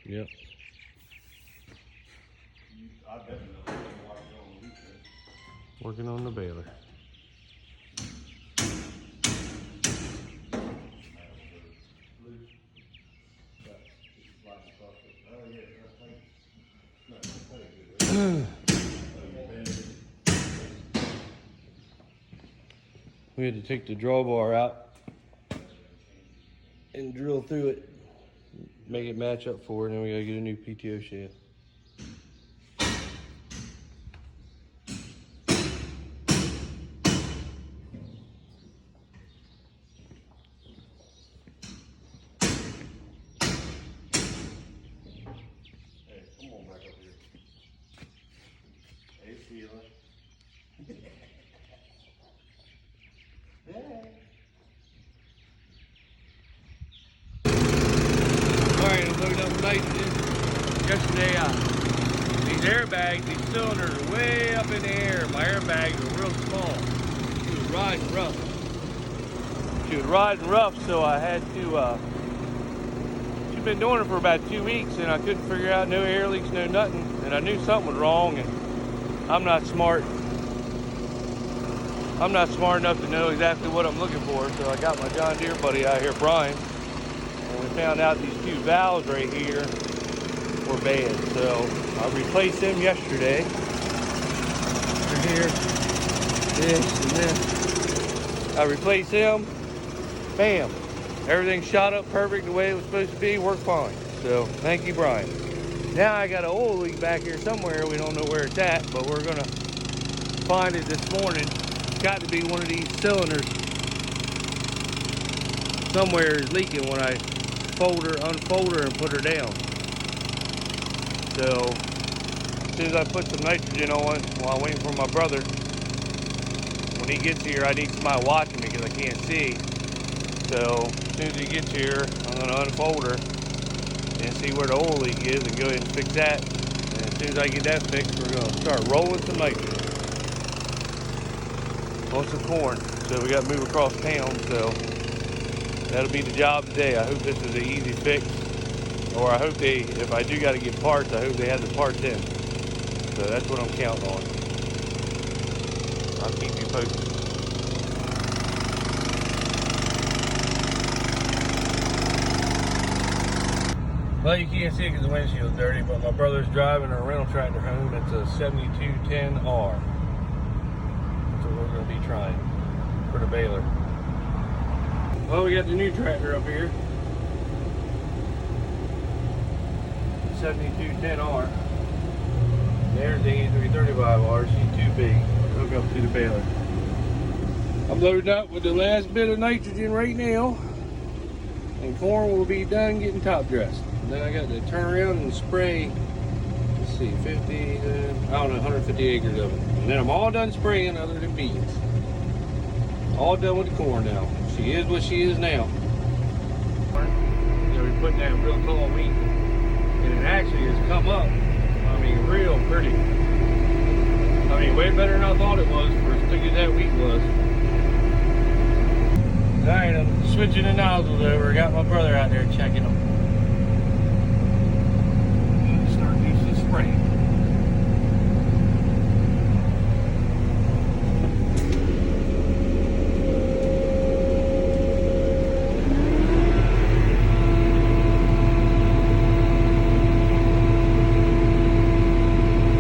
Yep. I definitely watch it on the weekend. Working on the baler. Loose. Slide across it. Oh yeah, that's tight. No, that's tight, We had to take the drawbar out and drill through it, make it match up for it, and then we gotta get a new PTO shaft. Hey, come on back up here. Hey, Sheila. Alright, I'm loading up nitrogen. Yesterday, these airbags, these cylinders are way up in the air. My airbags are real small. She was riding rough. So I had to, she'd been doing it for about 2 weeks, and I couldn't figure out no air leaks, no nothing. And I knew something was wrong, and I'm not smart enough to know exactly what I'm looking for. So I got my John Deere buddy out here, Brian, and we found out these two valves right here were bad. So I replaced them yesterday. Right here, this and this. I replaced them. Bam! Everything shot up perfect the way it was supposed to be. Worked fine. So thank you, Brian. Now I got an oil leak back here somewhere. We don't know where it's at, but we're gonna find it this morning. It's got to be one of these cylinders. Somewhere is leaking when I unfold her, and put her down. So as soon as I put some nitrogen on while I'm waiting for my brother, when he gets here, I need somebody watching me because I can't see. So as soon as he gets here, I'm going to unfold her and see where the oil leak is and go ahead and fix that. And as soon as I get that fixed, we're going to start rolling some nitrogen on some corn. So we got to move across town. So that'll be the job today. I hope this is an easy fix. Or I hope if I do got to get parts, I hope they have the parts in. So that's what I'm counting on. I'll keep you posted. Well, you can't see it because the windshield's dirty, but my brother's driving a rental tractor home. It's a 7210R. That's what we're going to be trying for the baler. Well, we got the new tractor up here. 7210R. There's the E335R. She's too big to hook up to the baler. I'm loading up with the last bit of nitrogen right now, and corn will be done getting top dressed. And then I got to turn around and spray, let's see, 150 acres of it. And then I'm all done spraying other than beans. All done with the corn now. She is what she is now. We're putting that real tall wheat, and it actually has come up, I mean, real pretty. I mean, way better than I thought it was for as thick as that wheat was. Alright, I'm switching the nozzles over. I got my brother out there checking them. Start doing some spraying.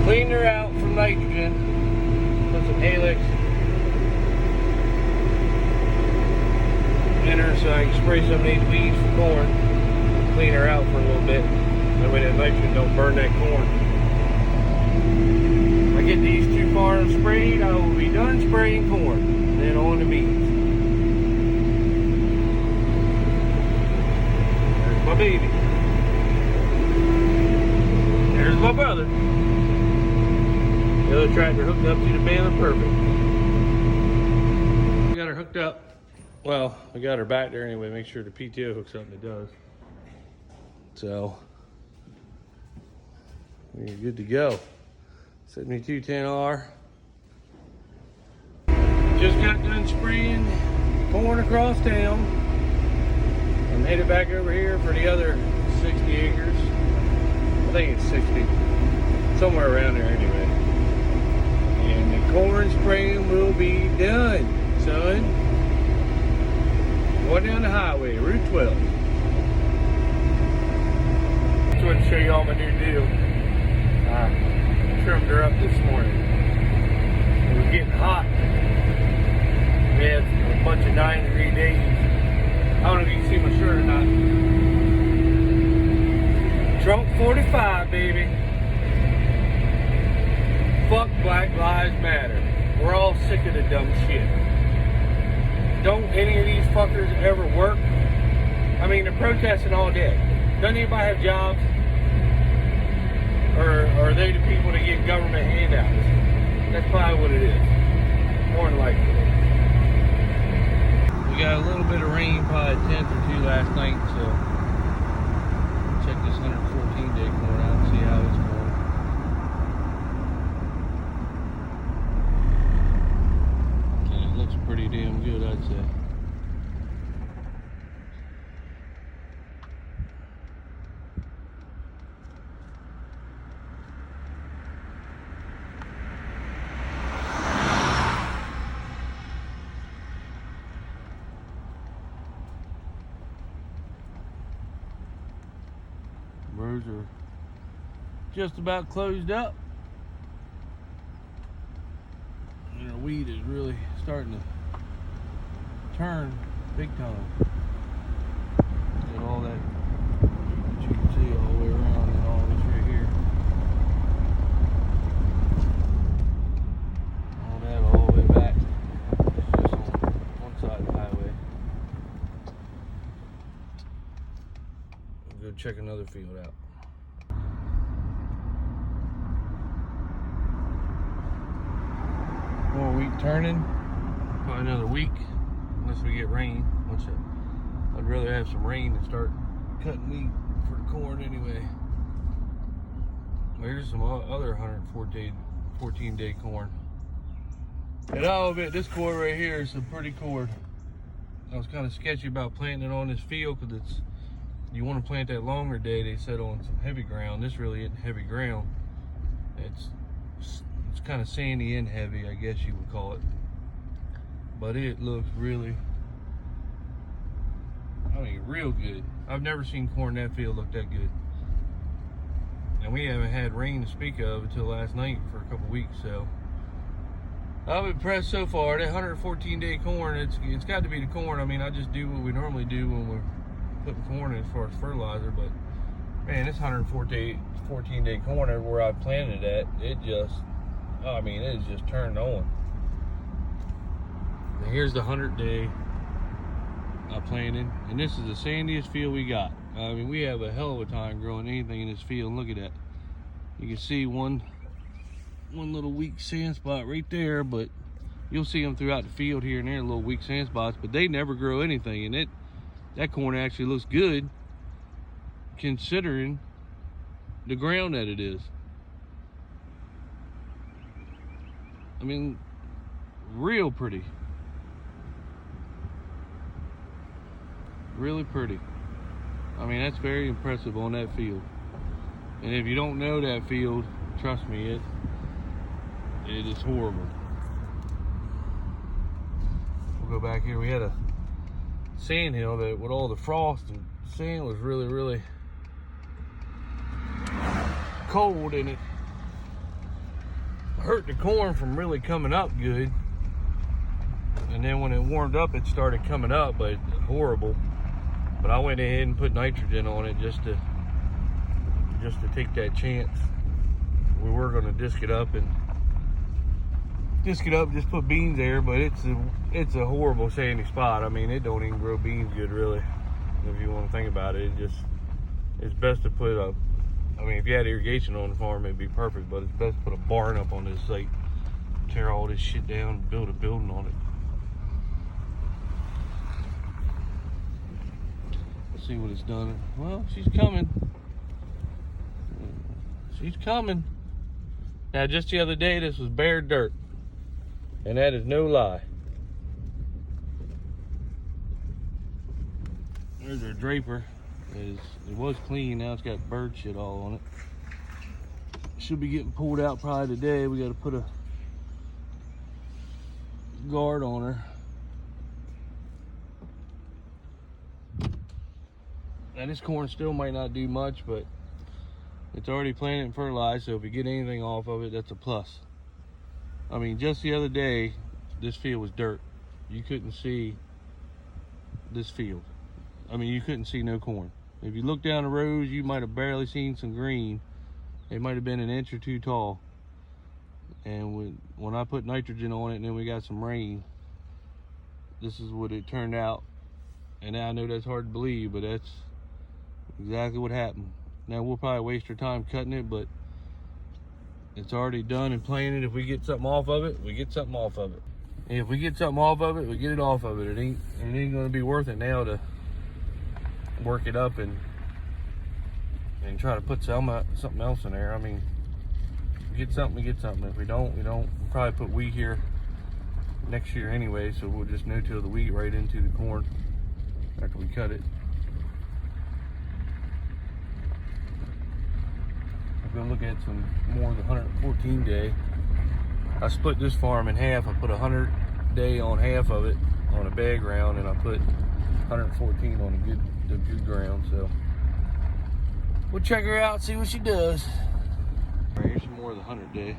Cleaned her out from nitrogen. Put some Helix in her so I can spray some of these weeds for corn. Clean her out for a little bit. That way that nitrogen don't burn that corn. If I get these two farms sprayed, I will be done spraying corn. And then on the beans. There's my baby. There's my brother. The other tractor hooked up to the baler perfect. We got her hooked up. Well, I got her back there anyway. Make sure the PTO hooks up, and it does. So we're good to go. 7210R. Just got done spraying corn across town. I'm headed back over here for the other 60 acres. think it's 60. Somewhere around there anyway. And the corn spraying will be done, son. Going down the highway, Route 12. Just wanted to show you all my new deal. I trimmed her up this morning. It was getting hot. We had a bunch of 9-degree days. I don't know if you can see my shirt or not. Trump 45, baby. Fuck Black Lives Matter. We're all sick of the dumb shit. Don't any of these fuckers ever work? I mean, they're protesting all day. Doesn't anybody have jobs? Or are they the people that get government handouts? That's probably what it is. More than likely. We got a little bit of rain, probably a tenth or two last night, so check this 114 day corn out and see how it's going. And it looks pretty damn good, I'd say. Rows are just about closed up, and our wheat is really starting to turn big time. Got all that you can see all the way around and all this right here. All that all the way back. It's just on one side of the highway. Go check another field out. More wheat turning. Probably another week, unless we get rain. I'd rather have some rain than start cutting wheat for the corn anyway. Well, here's some other 114 day corn. And I'll admit, this cord right here is a pretty cord. I was kind of sketchy about planting it on this field because you want to plant that longer day, they said, on some heavy ground. This really isn't heavy ground. It's kind of sandy and heavy, I guess you would call it. But it looks really, real good. I've never seen corn in that field look that good. And we haven't had rain to speak of until last night for a couple weeks, so I'm impressed so far. That 114 day corn, it's got to be the corn. I mean, I just do what we normally do when we're putting corn in as far as fertilizer, but man, this 114 day corn everywhere I planted it at, it is just turned on. Now here's the 100 day I planted, and this is the sandiest field we got. I mean, we have a hell of a time growing anything in this field. And look at that. You can see one little weak sand spot right there, but you'll see them throughout the field here and there, little weak sand spots, but they never grow anything. And that corn actually looks good considering the ground that it is. I mean, real pretty. Really pretty. I mean, that's very impressive on that field. And if you don't know that field, trust me, it is horrible. We'll go back here. We had a sand hill that with all the frost and sand was really, really cold, and it hurt the corn from really coming up good. And then when it warmed up, it started coming up, but horrible. But I went ahead and put nitrogen on it just to take that chance. We were going to disc it up, just put beans there, but it's a horrible sandy spot. I mean, it don't even grow beans good, really. If you want to think about it, it's best to put if you had irrigation on the farm, it'd be perfect, but it's best to put a barn up on this site, tear all this shit down, and build a building on it. Let's see what it's done. Well, she's coming. She's coming. Now, just the other day, this was bare dirt. And that is no lie. There's our draper. It was clean, now it's got bird shit all on it. She'll be getting pulled out probably today. We got to put a guard on her. Now this corn still might not do much, but it's already planted and fertilized, so if you get anything off of it, that's a plus. I mean, just the other day, this field was dirt. You couldn't see this field. I mean, you couldn't see no corn. If you look down the rows, you might have barely seen some green. It might have been an inch or two tall. And when I put nitrogen on it and then we got some rain, this is what it turned out. And now I know that's hard to believe, but that's exactly what happened. Now we'll probably waste our time cutting it, but it's already done and planted. If we get something off of it, we get something off of it. And if we get something off of it, we get it off of it. It ain't gonna be worth it now to work it up and try to put something else in there. I mean, we get something, we get something. If we don't, we don't. We'll probably put wheat here next year anyway, so we'll just no-till the wheat right into the corn after we cut it. I'm gonna look at some more of the 114 day. I split this farm in half. I put 100 day on half of it on a bad ground, and I put 114 on the good ground. So we'll check her out, see what she does. All right, here's some more of the 100 day.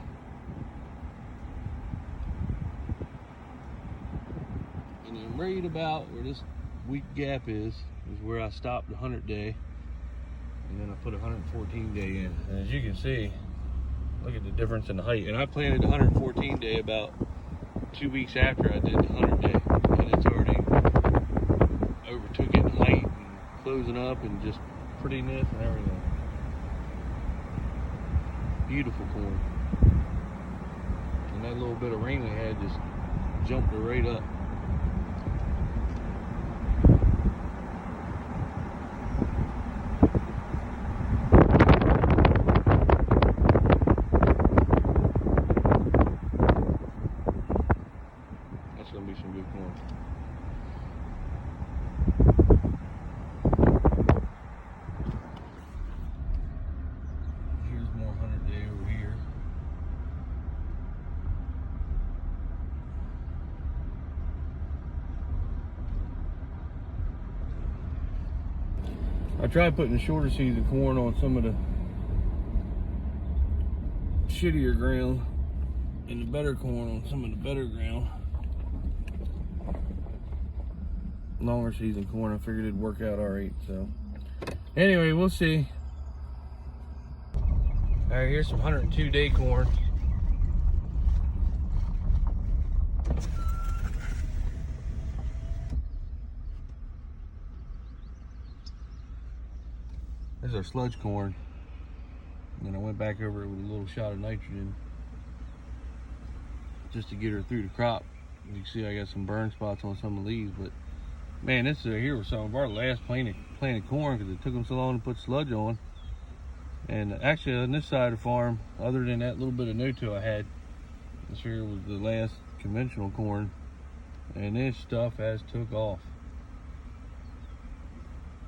And then right about where this weak gap is where I stopped the 100 day. And then I put 114 day in. And as you can see, look at the difference in the height. And I planted the 114 day about 2 weeks after I did the 100 day. And it's already overtook it in height and closing up and just prettiness and everything. Beautiful corn. And that little bit of rain we had just jumped her right up. That's gonna be some good corn. Here's more 100 day over here. I tried putting the shorter seeds of corn on some of the shittier ground and the better corn on some of the better ground. Longer season corn, I figured it'd work out all right. So anyway, we'll see. All right, here's some 102 day corn. There's our sludge corn. And then I went back over it with a little shot of nitrogen just to get her through the crop. You can see I got some burn spots on some of the leaves, but man, this here was some of our last planted corn because it took them so long to put sludge on. And actually on this side of the farm, other than that little bit of no-till I had, this here was the last conventional corn, and this stuff has took off.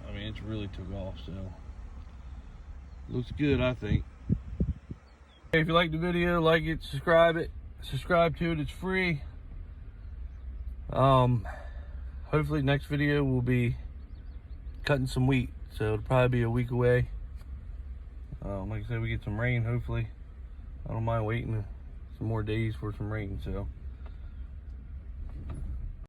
I mean, it's really took off, so looks good, I think. If you like the video, like it, subscribe to it, it's free. Hopefully next video will be cutting some wheat, so it'll probably be a week away. Like I said, we get some rain hopefully. I don't mind waiting some more days for some rain, so